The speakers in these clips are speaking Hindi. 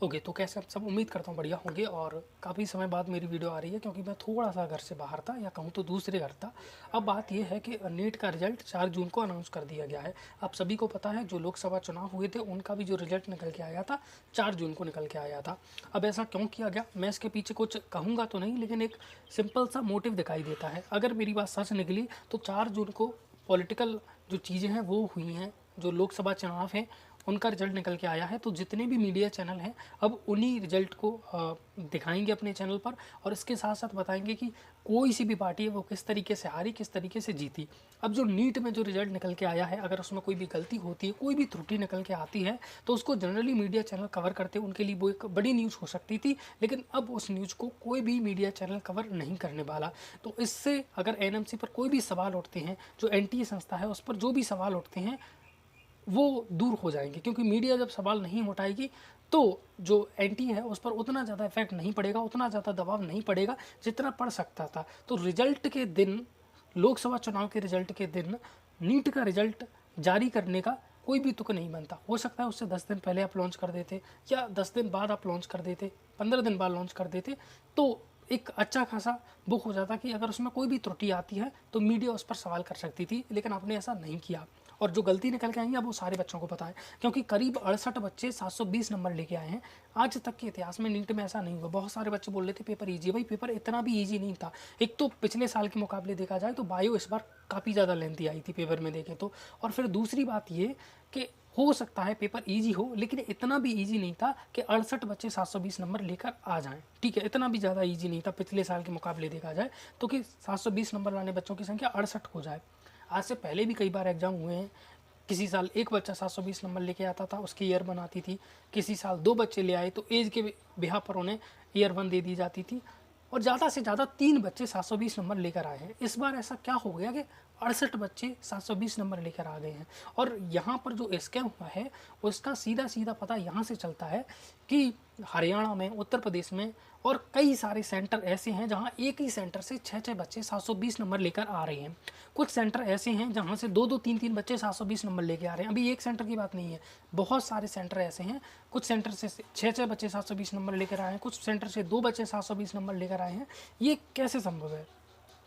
ओके, तो कैसे आप सब, उम्मीद करता हूँ बढ़िया होंगे। और काफ़ी समय बाद मेरी वीडियो आ रही है क्योंकि मैं थोड़ा सा घर से बाहर था, या कहूँ तो दूसरे घर था। अब बात यह है कि नीट का रिजल्ट 4 जून को अनाउंस कर दिया गया है। आप सभी को पता है जो लोकसभा चुनाव हुए थे उनका भी जो रिजल्ट निकल के आया था 4 जून को निकल के आया था। अब ऐसा क्यों किया गया, मैं इसके पीछे कुछ कहूँगा तो नहीं, लेकिन एक सिंपल सा मोटिव दिखाई देता है। अगर मेरी बात सच निकली तो 4 जून को पॉलिटिकल जो चीज़ें हैं वो हुई हैं, जो लोकसभा चुनाव हैं उनका रिजल्ट निकल के आया है। तो जितने भी मीडिया चैनल हैं अब उन्हीं रिजल्ट को दिखाएंगे अपने चैनल पर, और इसके साथ साथ बताएंगे कि कोई सी भी पार्टी है वो किस तरीके से हारी, किस तरीके से जीती। अब जो नीट में जो रिजल्ट निकल के आया है, अगर उसमें कोई भी गलती होती है, कोई भी त्रुटि निकल के आती है, तो उसको जनरली मीडिया चैनल कवर करते हैं, उनके लिए वो एक बड़ी न्यूज़ हो सकती थी। लेकिन अब उस न्यूज़ को कोई भी मीडिया चैनल कवर नहीं करने वाला। तो इससे अगर एनएमसी पर कोई भी सवाल उठते हैं, जो एनटीए संस्था है उस पर जो भी सवाल उठते हैं वो दूर हो जाएंगे, क्योंकि मीडिया जब सवाल नहीं उठाएगी तो जो एंटी है उस पर उतना ज़्यादा इफेक्ट नहीं पड़ेगा, उतना ज़्यादा दबाव नहीं पड़ेगा जितना पड़ सकता था। तो रिजल्ट के दिन, लोकसभा चुनाव के रिजल्ट के दिन नीट का रिजल्ट जारी करने का कोई भी तुक नहीं बनता। हो सकता है उससे 10 दिन पहले आप लॉन्च कर देते, या 10 दिन बाद आप लॉन्च कर देते, 15 दिन बाद लॉन्च कर देते, तो एक अच्छा खासा बुक हो जाता कि अगर उसमें कोई भी त्रुटि आती है तो मीडिया उस पर सवाल कर सकती थी। लेकिन आपने ऐसा नहीं किया, और जो गलती निकल के आई है अब वो सारे बच्चों को पता है, क्योंकि करीब 68 बच्चे 720 नंबर लेके आए हैं। आज तक के इतिहास में नीट में ऐसा नहीं हुआ। बहुत सारे बच्चे बोल रहे थे पेपर ईजी, भाई पेपर इतना भी ईजी नहीं था। एक तो पिछले साल के मुकाबले देखा जाए तो बायो इस बार काफ़ी ज़्यादा लेंथी आई थी पेपर में देखें तो। और फिर दूसरी बात ये कि हो सकता है पेपर इजी हो, लेकिन इतना भी इजी नहीं था कि 68 बच्चे 720 नंबर लेकर आ जाएं। ठीक है, इतना भी ज़्यादा इजी नहीं था पिछले साल के मुकाबले देखा जाए तो, कि 720 नंबर लाने बच्चों की संख्या 68 हो जाए। आज से पहले भी कई बार एग्जाम हुए हैं। किसी साल एक बच्चा 720 नंबर लेके आता था, उसकी ईयर बनाती थी। किसी साल 2 बच्चे ले आए तो एज के बिहार पर उन्हें ईयर 1 दे दी जाती थी। और ज़्यादा से ज़्यादा 3 बच्चे 720 नंबर लेकर आए हैं। इस बार ऐसा क्या हो गया कि 68 बच्चे 720 नंबर लेकर आ गए हैं। और यहाँ पर जो स्कैम हुआ है उसका सीधा सीधा पता यहाँ से चलता है कि हरियाणा में, उत्तर प्रदेश में और कई सारे सेंटर ऐसे हैं जहाँ एक ही सेंटर से 6-6 बच्चे 720 नंबर लेकर आ रहे हैं। कुछ सेंटर ऐसे हैं जहाँ से 2-2, 3-3 बच्चे 720 नंबर लेकर आ रहे हैं। अभी एक सेंटर की बात नहीं है, बहुत सारे सेंटर ऐसे हैं। कुछ सेंटर से 6-6 बच्चे 720 नंबर लेकर आए हैं, कुछ सेंटर से 2 बच्चे 720 नंबर लेकर आए हैं। ये कैसे संभव है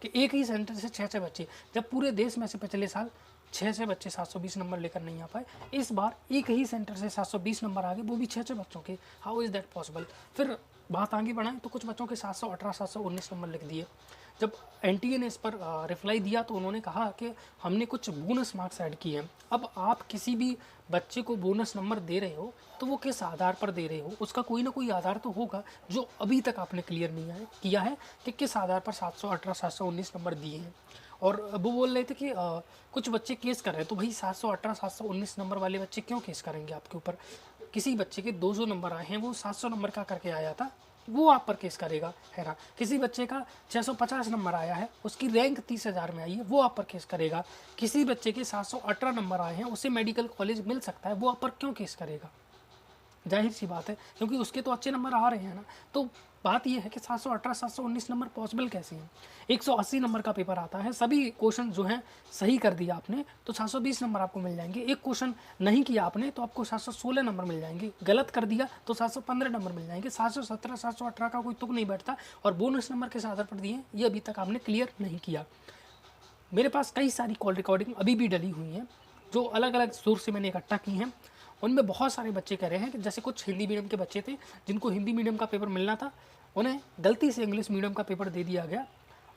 कि एक ही सेंटर से 6-6 बच्चे, जब पूरे देश में से पिछले साल 6-6 बच्चे 720 नंबर लेकर नहीं आ पाए, इस बार एक ही सेंटर से 720 नंबर आ गए, वो भी 6-6 बच्चों के। How is that possible. फिर बात आगे बढ़ाएं तो कुछ बच्चों के 718, 719 नंबर लिख दिए। जब एनटीए ने इस पर रिप्लाई दिया तो उन्होंने कहा कि हमने कुछ बोनस मार्क्स ऐड किए हैं। अब आप किसी भी बच्चे को बोनस नंबर दे रहे हो तो वो किस आधार पर दे रहे हो, उसका कोई ना कोई आधार तो होगा जो अभी तक आपने क्लियर नहीं किया है कि किस आधार पर 718, 719 नंबर दिए हैं। और वो बोल रहे थे कि कुछ बच्चे केस कर रहे हैं, तो भाई 718, 719 नंबर वाले बच्चे क्यों केस करेंगे आपके ऊपर। किसी बच्चे के 200 नंबर आए हैं, वो 700 नंबर का करके आया था, वो आप पर केस करेगा, है ना। किसी बच्चे का 650 नंबर आया है, उसकी रैंक 30,000 में आई है, वो आप पर केस करेगा। किसी बच्चे के 718 नंबर आए हैं, उसे मेडिकल कॉलेज मिल सकता है, वो आप पर क्यों केस करेगा। जाहिर सी बात है, क्योंकि उसके तो अच्छे नंबर आ रहे हैं ना। तो बात यह है कि 718, 719 नंबर पॉसिबल कैसे हैं। 180 नंबर का पेपर आता है, सभी क्वेश्चन जो हैं सही कर दिया आपने तो 720 नंबर आपको मिल जाएंगे। एक क्वेश्चन नहीं किया आपने तो आपको 716 नंबर मिल जाएंगे। गलत कर दिया तो 715 नंबर मिल जाएंगे। 717, 718 का कोई तुक नहीं बैठता। और बोनस नंबर किस आधार पर दिए ये अभी तक आपने क्लियर नहीं किया। मेरे पास कई सारी कॉल रिकॉर्डिंग अभी भी डली हुई हैं जो अलग अलग सोर्स से मैंने इकट्ठा की हैं। उनमें बहुत सारे बच्चे कह रहे हैं कि जैसे कुछ हिंदी मीडियम के बच्चे थे जिनको हिंदी मीडियम का पेपर मिलना था, उन्हें गलती से इंग्लिश मीडियम का पेपर दे दिया गया।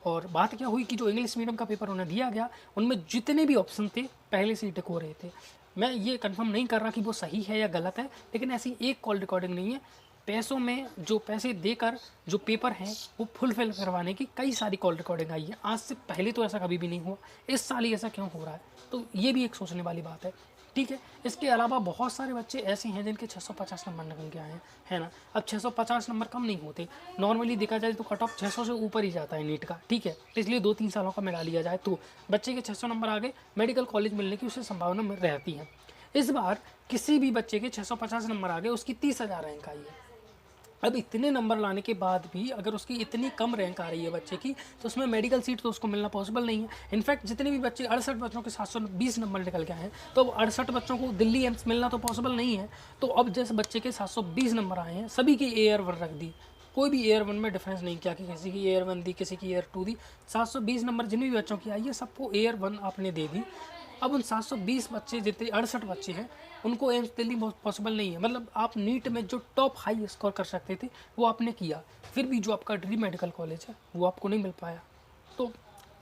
और बात क्या हुई कि जो इंग्लिश मीडियम का पेपर उन्हें दिया गया उनमें जितने भी ऑप्शन थे पहले से ही टिक हो रहे थे। मैं ये कंफर्म नहीं कर रहा कि वो सही है या गलत है, लेकिन ऐसी एक कॉल रिकॉर्डिंग नहीं है। पैसों में जो पैसे देकर जो पेपर हैं वो फुलफिल करवाने की कई सारी कॉल रिकॉर्डिंग आई है। आज से पहले तो ऐसा कभी भी नहीं हुआ, इस साल ही ऐसा क्यों हो रहा है, तो ये भी एक सोचने वाली बात है। ठीक है, इसके अलावा बहुत सारे बच्चे ऐसे हैं जिनके 650 नंबर निकल के आए हैं, है ना। अब 650 नंबर कम नहीं होते, नॉर्मली देखा जाए तो कट ऑफ 600 से ऊपर ही जाता है नीट का। ठीक है, इसलिए 2-3 सालों का मिला लिया जाए तो बच्चे के 600 नंबर आ गए, मेडिकल कॉलेज मिलने की उसे संभावना मिल रहती है। इस बार किसी भी बच्चे के 650 नंबर आ गए, उसकी 30,000 रैंक आई है। अब इतने नंबर लाने के बाद भी अगर उसकी इतनी कम रैंक आ रही है बच्चे की, तो उसमें मेडिकल सीट तो उसको मिलना पॉसिबल नहीं है। इनफैक्ट जितने भी बच्चे 68 बच्चों के 720 नंबर निकल के आए हैं, तो 68 बच्चों को दिल्ली एम्स मिलना तो पॉसिबल नहीं है। तो अब जैसे बच्चे के 720 नंबर आए हैं, सभी की AR1 रख दी, कोई भी AR1 में डिफरेंस नहीं किया कि किसी की AR1 दी, किसी की AR2 दी। 720 नंबर जिन भी बच्चों की आई है, सबको AR1 आपने दे दी। अब उन 720 बच्चे, जितने 68 बच्चे हैं, उनको एम्स दिल्ली पॉसिबल नहीं है। मतलब आप नीट में जो टॉप हाई स्कोर कर सकते थे वो आपने किया, फिर भी जो आपका ड्रीम मेडिकल कॉलेज है वो आपको नहीं मिल पाया। तो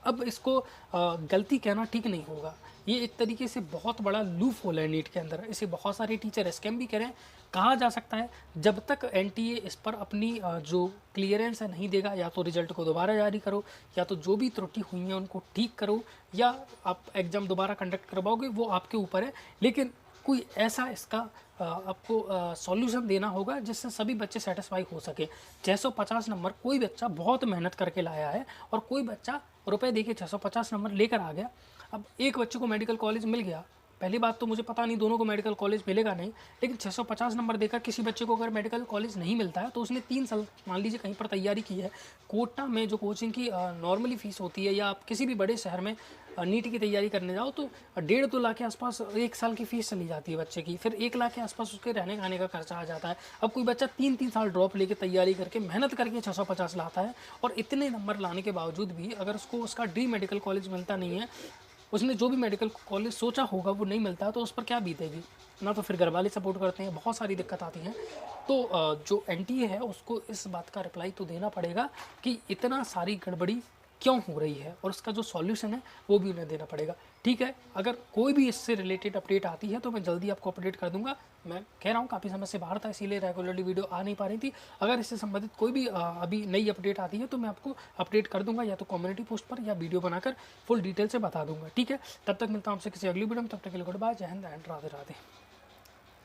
अब इसको गलती कहना ठीक नहीं होगा। ये एक तरीके से बहुत बड़ा लूप होल है नीट के अंदर, इसे बहुत सारे टीचर स्कैम भी करें। कहा जा सकता है जब तक NTA इस पर अपनी जो क्लियरेंस है नहीं देगा, या तो रिजल्ट को दोबारा जारी करो, या तो जो भी त्रुटि हुई है उनको ठीक करो, या आप एग्ज़ाम दोबारा कंडक्ट करवाओगे, वो आपके ऊपर है। लेकिन कोई ऐसा इसका आपको सॉल्यूशन देना होगा जिससे सभी बच्चे सेटिस्फाई हो सके। 650 नंबर कोई बच्चा बहुत मेहनत करके लाया है, और कोई बच्चा रुपए दे के 650 नंबर लेकर आ गया। अब एक बच्चे को मेडिकल कॉलेज मिल गया, पहली बात तो मुझे पता नहीं दोनों को मेडिकल कॉलेज मिलेगा नहीं, लेकिन 650 नंबर देकर किसी बच्चे को अगर मेडिकल कॉलेज नहीं मिलता है, तो उसने 3 साल मान लीजिए कहीं पर तैयारी की है। कोटा में जो कोचिंग की नॉर्मली फ़ीस होती है, या आप किसी भी बड़े शहर में नीट की तैयारी करने जाओ, तो 1.5-2 लाख के आसपास 1 साल की फ़ीस चली जाती है बच्चे की। फिर 1 लाख के आसपास उसके रहने खाने का खर्चा आ जाता है। अब कोई बच्चा 3-3 साल ड्रॉप लेके तैयारी करके मेहनत करके 650 लाता है, और इतने नंबर लाने के बावजूद भी अगर उसको उसका ड्रीम मेडिकल कॉलेज मिलता नहीं है, उसने जो भी मेडिकल कॉलेज सोचा होगा वो नहीं मिलता, तो उस पर क्या बीतेगी ना। तो फिर घर वाले सपोर्ट करते हैं, बहुत सारी दिक्कत आती हैं। तो जो NTA है उसको इस बात का रिप्लाई तो देना पड़ेगा कि इतना सारी गड़बड़ी क्यों हो रही है, और उसका जो सॉल्यूशन है वो भी उन्हें देना पड़ेगा। ठीक है, अगर कोई भी इससे रिलेटेड अपडेट आती है तो मैं जल्दी आपको अपडेट कर दूंगा। मैं कह रहा हूँ काफ़ी समय से बाहर था, इसीलिए रेगुलरली वीडियो आ नहीं पा रही थी। अगर इससे संबंधित कोई भी अभी नई अपडेट आती है तो मैं आपको अपडेट कर दूंगा, या तो कम्युनिटी पोस्ट पर या वीडियो बनाकर फुल डिटेल से बता दूंगा। ठीक है, तब तक मिलता हूँ आपसे किसी अगली वीडियो में। तब तक के लिए गुड बाय, जय हिंद एंड राधे राधे।